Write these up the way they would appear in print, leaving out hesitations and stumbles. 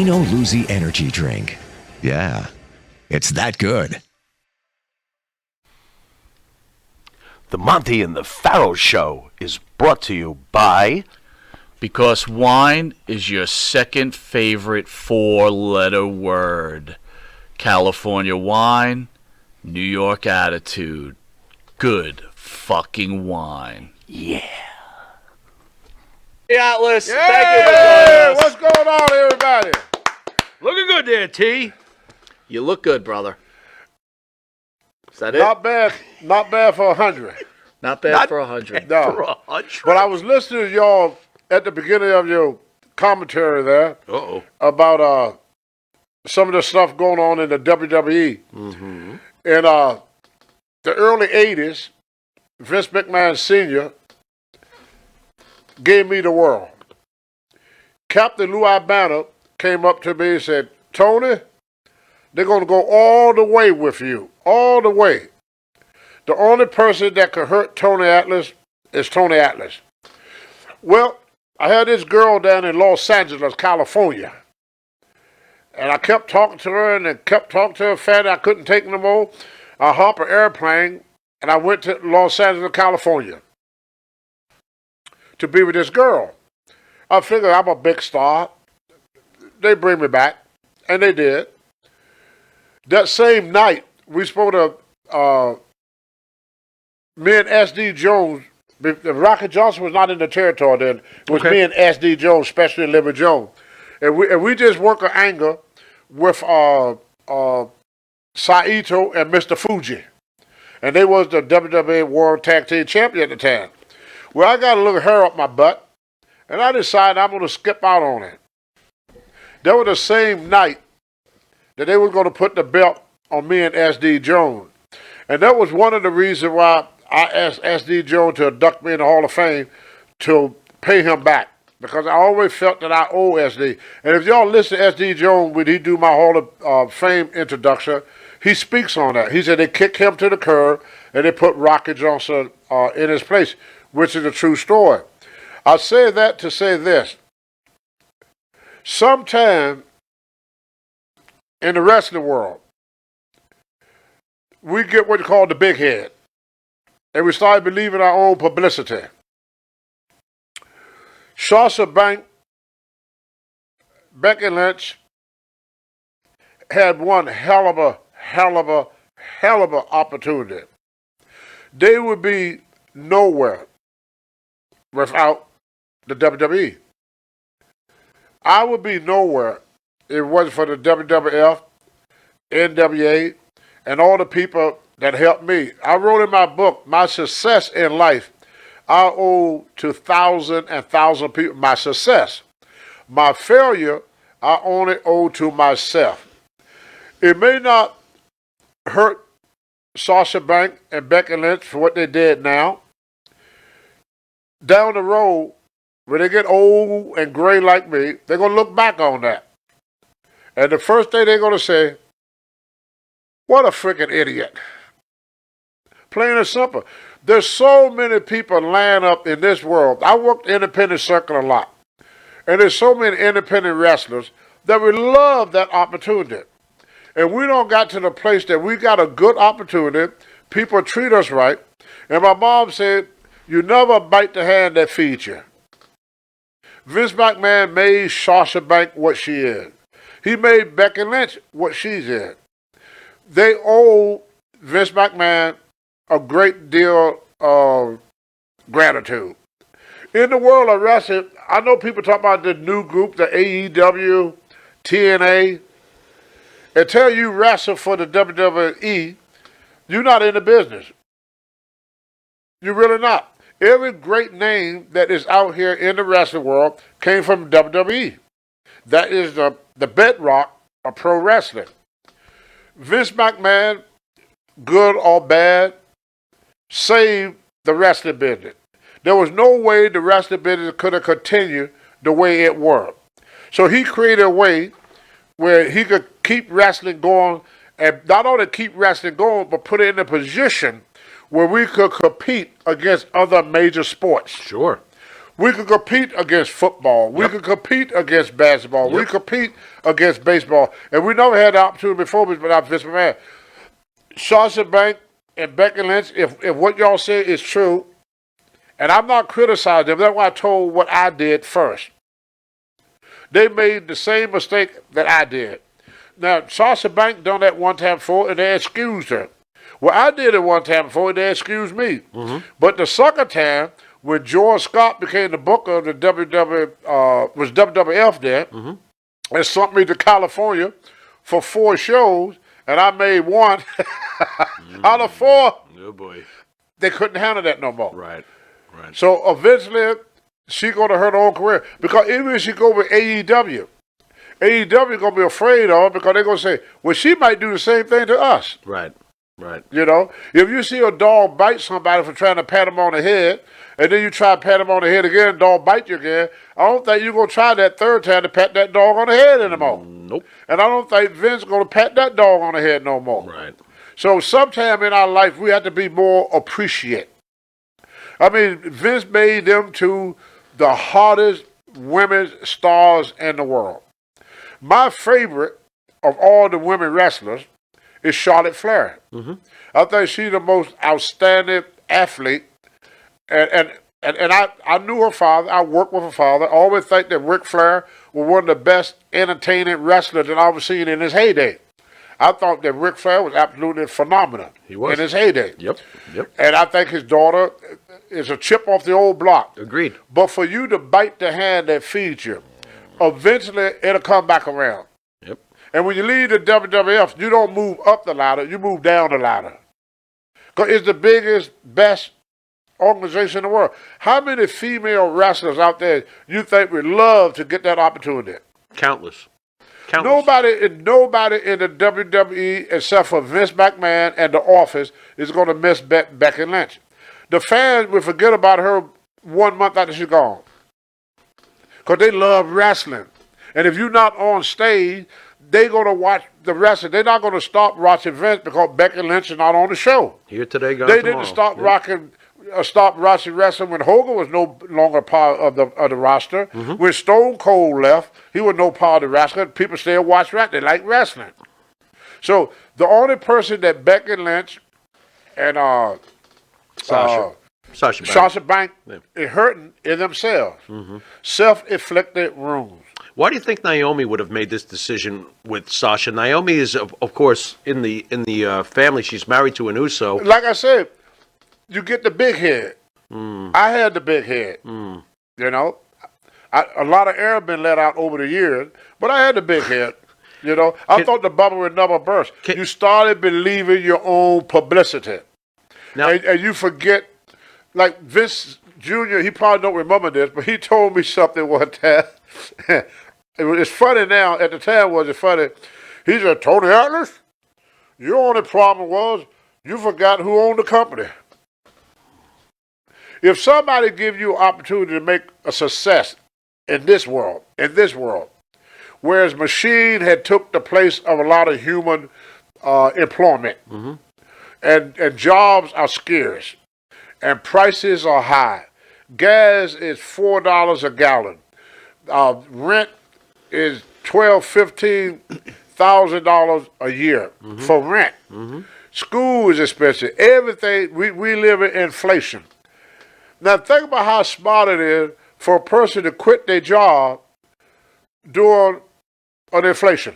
Dino Luzzi energy drink. Yeah, it's that good. The Monty and the Pharaoh Show is brought to you by... Because wine is your second favorite four-letter word. California wine, New York attitude. Good fucking wine. Yeah. Hey, Atlas. Yeah, Thank you for joining us. what's going on, everybody? Looking good there, T. You look good, brother. Is that it? Not bad for 100. Not bad for 100. No. For 100. But I was listening to y'all at the beginning of your commentary there about some of the stuff going on in the WWE. Mm-hmm. In the early 80s, Vince McMahon Sr. gave me the world. Captain Lou Albano came up to me and said, Tony, they're going to go all the way with you. All the way. The only person that could hurt Tony Atlas is Tony Atlas. Well, I had this girl down in Los Angeles, California. And I kept talking to her and kept talking to her. Fat, I couldn't take no more. I hopped an airplane and I went to Los Angeles, California to be with this girl. I figured I'm a big star. They bring me back. And they did. That same night, we spoke to me and S.D. Jones. Rocket Johnson was not in the territory then. It was me and S.D. Jones, especially Libby Jones. And we just worked an angle with Saito and Mr. Fuji. And they was the WWE World Tag Team Champion at the time. Well, I got a little hair up my butt, and I decided I'm going to skip out on it. That was the same night that they were going to put the belt on me and S.D. Jones. And that was one of the reasons why I asked S.D. Jones to induct me in the Hall of Fame to pay him back. Because I always felt that I owe S.D. And if y'all listen to S.D. Jones when he do my Hall of Fame introduction, he speaks on that. He said they kicked him to the curb and they put Rocket Johnson in his place, which is a true story. I say that to say this. Sometime in the wrestling world, we get what you call the big head. And we start believing our own publicity. Sasha Becky Lynch had one hell of a opportunity. They would be nowhere without the WWE. I would be nowhere if it wasn't for the WWF, NWA, and all the people that helped me. I wrote in my book, my success in life, I owe to thousands and thousands of people my success. My failure, I only owe to myself. It may not hurt Sasha Banks and Becky Lynch for what they did now. Down the road, when they get old and gray like me, they're going to look back on that. And the first thing they're going to say, what a freaking idiot. Plain and simple. There's so many people laying up in this world. I worked independent circuit a lot. And there's so many independent wrestlers that would love that opportunity. And we don't got to the place that we got a good opportunity. People treat us right. And my mom said, you never bite the hand that feeds you. Vince McMahon made Sasha Banks what she is. He made Becky Lynch what she's in. They owe Vince McMahon a great deal of gratitude. In the world of wrestling, I know people talk about the new group, the AEW, TNA, and tell you wrestle for the WWE, you're not in the business. You're really not. Every great name that is out here in the wrestling world came from WWE. That is the bedrock of pro wrestling. Vince McMahon, good or bad, saved the wrestling business. There was no way the wrestling business could have continued the way it was. So he created a way where he could keep wrestling going, and not only keep wrestling going, but put it in a position where we could compete against other major sports. Sure. We could compete against football. We could compete against basketball. We compete against baseball. And we never had the opportunity before, but I'm Vince McMahon. Sasha Banks and Becky Lynch, if what y'all say is true, and I'm not criticizing them, that's why I told what I did first. They made the same mistake that I did. Now, Sasha Banks done that one time before, and they excused her. Well, I did it one time before, and they excused me. But the second time, when George Scott became the booker of the WWF there, and sent me to California for 4 shows, and I made one out of 4. Oh, boy. They couldn't handle that no more. Right. So eventually, she going to hurt her own career. Because even if she go with AEW going to be afraid of her because they're going to say, well, she might do the same thing to us. Right. You know, if you see a dog bite somebody for trying to pat him on the head, and then you try to pat him on the head again, dog bite you again, I don't think you're going to try that third time to pat that dog on the head anymore. Nope. And I don't think Vince is going to pat that dog on the head no more. Right. So sometime in our life, we have to be more appreciative. I mean, Vince made them to the hottest women stars in the world. My favorite of all the women wrestlers is Charlotte Flair. I think she's the most outstanding athlete. And I knew her father. I worked with her father. I always think that Ric Flair was one of the best entertaining wrestlers that I've ever seen in his heyday. I thought that Ric Flair was absolutely phenomenal in his heyday. Yep. And I think his daughter is a chip off the old block. Agreed. But for you to bite the hand that feeds you, eventually it'll come back around. Yep. And when you leave the WWF, you don't move up the ladder, you move down the ladder. Because it's the biggest, best organization in the world. How many female wrestlers out there you think would love to get that opportunity? Countless. Nobody in the WWE except for Vince McMahon and The Office is going to miss Becky Lynch. The fans will forget about her 1 month after she's gone. Because they love wrestling. And if you're not on stage, they're going to watch the wrestling. They're not going to stop watching Vince because Becky Lynch is not on the show. Here today, gone They tomorrow. didn't stop watching wrestling when Hogan was no longer part of the roster. When Stone Cold left, he was no part of the wrestling. People still watch wrestling. They like wrestling. So the only person that Becky Lynch and Sasha Banks is hurting is themselves. Self-inflicted wounds. Why do you think Naomi would have made this decision with Sasha? Naomi is, of course, in the family. She's married to an Uso. Like I said, you get the big head. I had the big head. You know, a lot of air been let out over the years, but I had the big head. You know, I thought the bubble would never burst. You started believing your own publicity. Now, and you forget, like Vince Jr., he probably don't remember this, but he told me something one time. It's funny now. At the time, was it funny? He said, Tony Atlas, your only problem was you forgot who owned the company. If somebody give you an opportunity to make a success in this world, whereas machine had took the place of a lot of human employment, and jobs are scarce, and prices are high. Gas is $4 a gallon. Rent is $12,000-$15,000 a year for rent. School is expensive. Everything, we live in inflation. Now think about how smart it is for a person to quit their job during an inflation.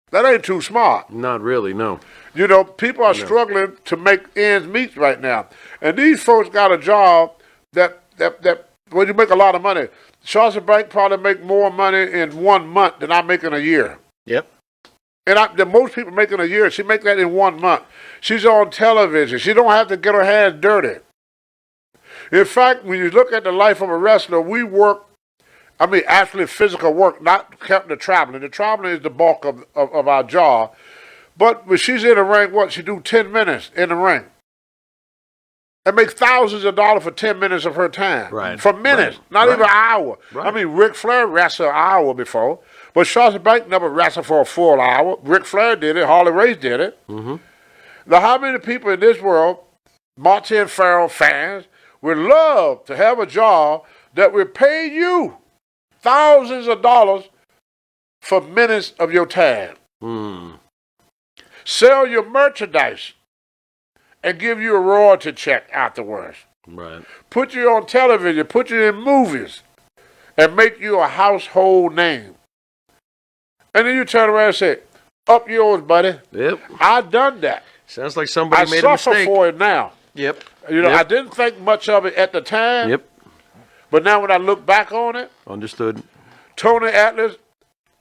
That ain't too smart. Not really, no. You know, people are struggling to make ends meet right now. And these folks got a job that when you make a lot of money. Sasha Banks probably make more money in 1 month than I make in a year. Yep. And most people make in a year, she make that in 1 month. She's on television. She don't have to get her hands dirty. In fact, when you look at the life of a wrestler, we work, actually physical work, not counting the traveling. The traveling is the bulk of our job. But when she's in the ring, she do 10 minutes in the ring. And make thousands of dollars for 10 minutes of her time. Right. For minutes, not even an hour. Right. Ric Flair wrestled an hour before, but Sasha Banks never wrestled for a full hour. Ric Flair did it. Harley Race did it. Now, how many people in this world, Martin Farrell fans, would love to have a job that would pay you thousands of dollars for minutes of your time. Sell your merchandise and give you a royalty check afterwards. Right. Put you on television, put you in movies, and make you a household name. And then you turn around and say, up yours, buddy. Yep. I done that. Sounds like somebody I made a suffer mistake. for it now. Yep. You know, Yep. I didn't think much of it at the time. Yep. But now when I look back on it, Understood. Tony Atlas,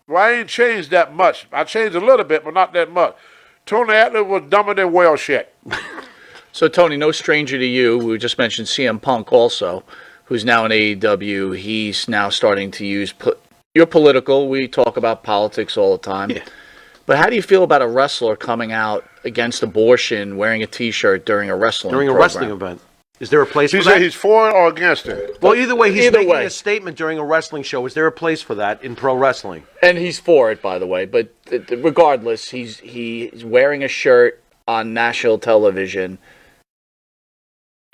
well, I ain't changed that much. I changed a little bit, but not that much. Tony Atlas was dumber than well shit. So, Tony, no stranger to you. We just mentioned CM Punk also, who's now in AEW. He's now starting to use... You're political. We talk about politics all the time. Yeah. But how do you feel about a wrestler coming out against abortion, wearing a T-shirt during a wrestling During a program? wrestling event. Is there a place He for said that? he's for it or against it. Well, either way, he's Either making way. a statement during a wrestling show. Is there a place for that in pro wrestling? And he's for it, by the way. But regardless, he's wearing a shirt on national television.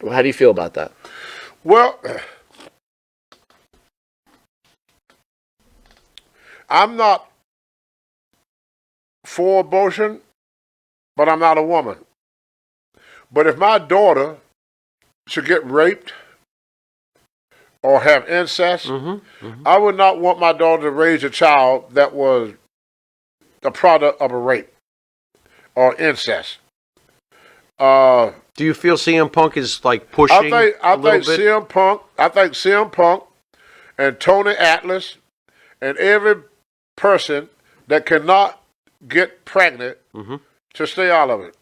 How do you feel about that? Well, I'm not for abortion, but I'm not a woman. But if my daughter should get raped or have incest, I would not want my daughter to raise a child that was the product of a rape or incest. Do you feel CM Punk is like pushing I a little think bit? CM Punk and Tony Atlas and every person that cannot get pregnant to stay out of it.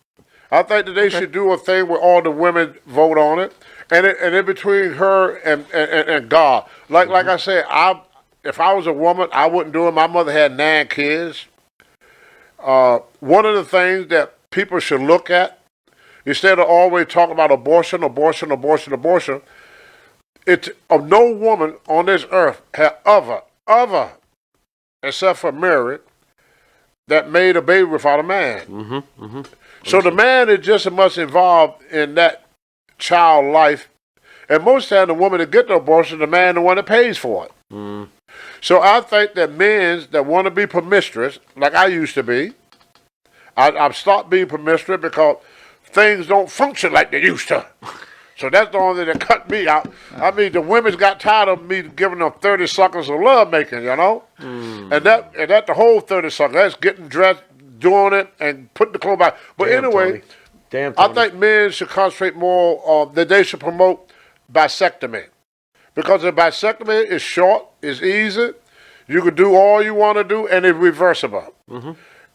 I think that they should do a thing where all the women vote on it, and in between her and God. Like I said, if I was a woman, I wouldn't do it. My mother had 9 kids. One of the things that people should look at, instead of always talking about abortion, it's no woman on this earth have ever, except for Mary, that made a baby without a man. So the man is just as much involved in that child life. And most times the woman that get the abortion, the man the one that pays for it. So I think that men that want to be promiscuous, like I used to be, I've stopped being promiscuous because things don't function like they used to. So that's the only thing that cut me out. I mean, the women's got tired of me giving them 30 seconds of love making, you know? And that the whole 30 seconds, that's getting dressed, doing it, and putting the clothes back. But Damn, anyway, Tony. Damn, I Tony. think men should concentrate more that they should promote vasectomy. Because the vasectomy is short, it's easy, you can do all you want to do, and it's reversible.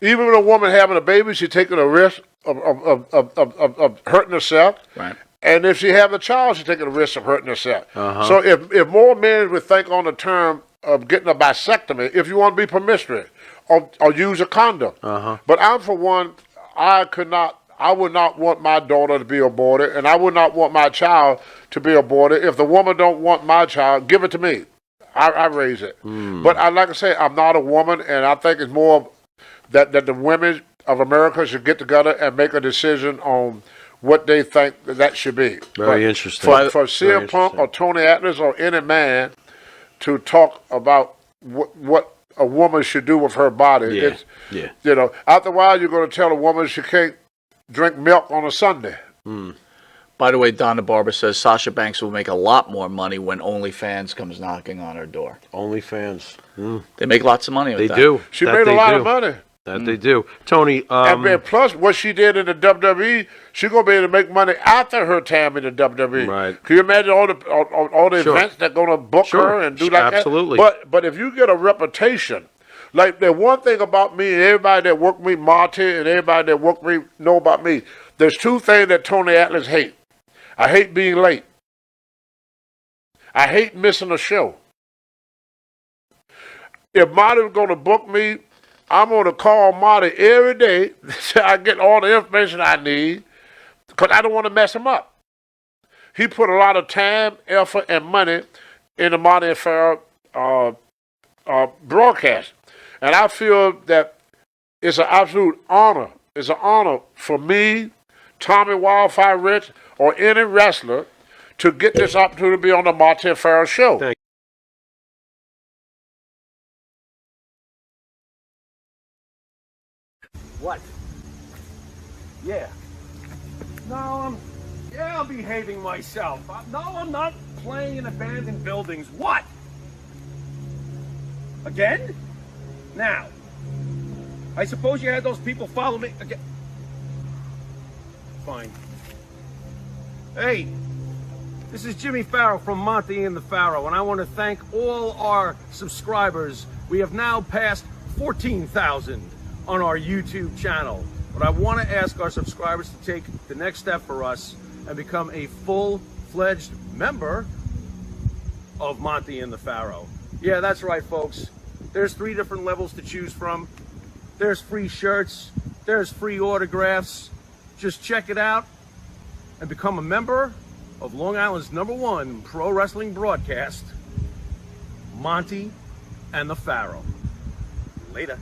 Even with a woman having a baby, she's taking a risk of hurting herself. Right. And if she have a child, she's taking a risk of hurting herself. So if more men would think on the term of getting a vasectomy, if you want to be promiscuous, or use a condom. But I'm for one, I would not want my daughter to be aborted, and I would not want my child to be aborted. If the woman don't want my child, give it to me. I raise it. But like I say, I'm not a woman, and I think it's more that the women of America should get together and make a decision on what they think that should be. Very interesting. For CM Punk or Tony Atlas or any man to talk about what a woman should do with her body. Yeah. You know, after a while, you're going to tell a woman she can't drink milk on a Sunday. By the way, Donna Barber says Sasha Banks will make a lot more money when OnlyFans comes knocking on her door. OnlyFans. They make lots of money with They that. do. She That made a they lot do. of money. That they do. Tony, And then plus, what she did in the WWE, she's going to be able to make money after her time in the WWE. Right. Can you imagine all the Sure. events that going to book Sure. her and do like Absolutely. that? But if you get a reputation, like the one thing about me and everybody that work with me, Marty, and everybody that work with me know about me, there's 2 things that Tony Atlas hate. I hate being late. I hate missing a show. If Marty was going to book me, I'm going to call Marty every day so I get all the information I need because I don't want to mess him up. He put a lot of time, effort, and money in the Marty and Farrell broadcast. And I feel that it's an absolute honor. It's an honor for me, Tommy Wildfire Rich, or any wrestler to get this opportunity to be on the Monty and Farrell show. Thank What? Yeah. No, I'm behaving myself. No, I'm not playing in abandoned buildings. What? Again? Now, I suppose you had those people follow me again. Fine. Hey, this is Jimmy Farrow from Monty and the Farrow, and I want to thank all our subscribers. We have now passed 14,000 on our YouTube channel. But I want to ask our subscribers to take the next step for us and become a full-fledged member of Monty and the Farrow. Yeah, that's right, folks. There's 3 different levels to choose from. There's free shirts. There's free autographs. Just check it out and become a member of Long Island's #1 pro wrestling broadcast, Monty and the Farrow. Later.